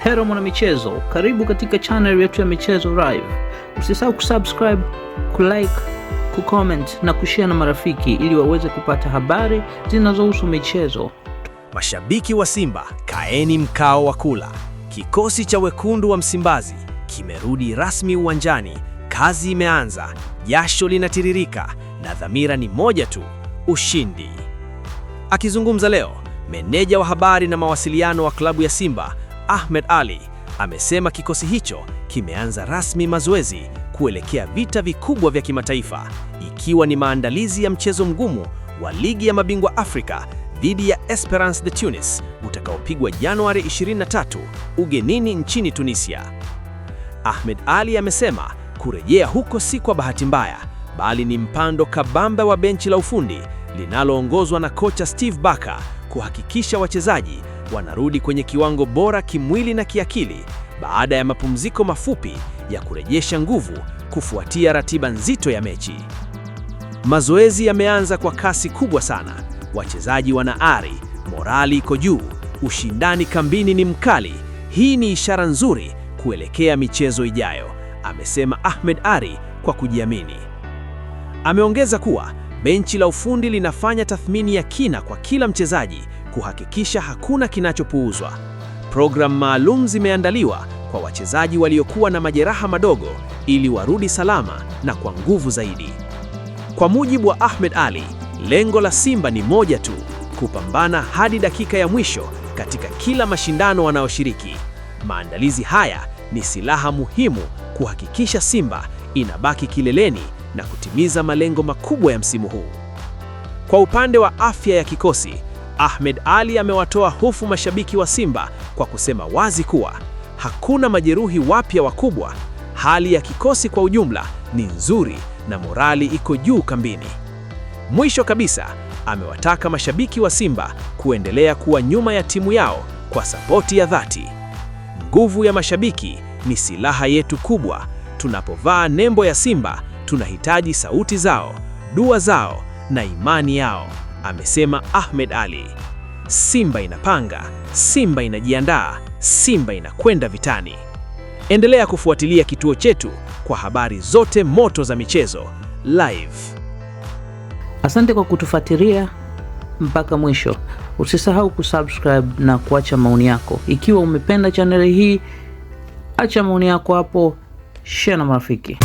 Hello mwana michezo, karibu katika channel yetu ya Michezo Live. Usisahau kusubscribe, kulike, kucomment na kushare na marafiki ili waweze kupata habari zinazohusu michezo. Mashabiki wa Simba, kaeni mkao wa kula. Kikosi cha wekundu wa Msimbazi kimerudi rasmi uwanjani. Kazi imeanza, jasho linatiririka na dhamira ni moja tu, ushindi. Akizungumza leo, meneja wa habari na mawasiliano wa klabu ya Simba, Ahmed Ally, amesema kikosi hicho kimeanza rasmi mazoezi kuelekea vita vikubwa vya kimataifa, ikiwa ni maandalizi ya mchezo mgumu wa Ligi ya Mabingwa Afrika dhidi ya Esperance de Tunis utakaopigwa Januari 23 ugenini nchini Tunisia. Ahmed Ally amesema kurejea huko si kwa bahati mbaya, bali ni mpando kabambe wa benchi la ufundi linaloongozwa na kocha Steve Barker kuhakikisha wachezaji wanarudi kwenye kiwango bora kimwili na kiakili baada ya mapumziko mafupi ya kurejesha nguvu kufuatia ratiba nzito ya mechi. Mazoezi yameanza kwa kasi kubwa sana. Wachezaji wana ari, morali iko juu, ushindani kambini ni mkali. Hii ni ishara nzuri kuelekea michezo ijayo, amesema Ahmed Ally kwa kujiamini. Ameongeza kuwa benchi la ufundi linafanya tathmini ya kina kwa kila mchezaji kuhakikisha hakuna kinachopuuzwa. Programu maalum zimeandaliwa kwa wachezaji waliokuwa na majeraha madogo ili warudi salama na kwa nguvu zaidi. Kwa mujibu wa Ahmed Ally, lengo la Simba ni moja tu, kupambana hadi dakika ya mwisho katika kila mashindano wanayoshiriki. Maandalizi haya ni silaha muhimu kuhakikisha Simba inabaki kileleni na kutimiza malengo makubwa ya msimu huu. Kwa upande wa afya ya kikosi, Ahmed Ally amewatoa hofu mashabiki wa Simba kwa kusema wazi kuwa hakuna majeruhi wapya wakubwa. Hali ya kikosi kwa ujumla ni nzuri na morali iko juu kambini. Mwisho kabisa, amewataka mashabiki wa Simba kuendelea kuwa nyuma ya timu yao kwa sapoti ya dhati. Nguvu ya mashabiki ni silaha yetu kubwa. Tunapovaa nembo ya Simba, tunahitaji sauti zao, dua zao na imani yao, amesema Ahmed Ally. Simba inapanga, Simba inajiandaa, Simba inakwenda vitani. Endelea kufuatilia kituo chetu kwa habari zote moto za michezo live. Asante kwa kutufuatilia mpaka mwisho. Usisahau kusubscribe na kuacha maoni yako. Ikiwa umependa channel hii, acha maoni yako hapo, share na marafiki.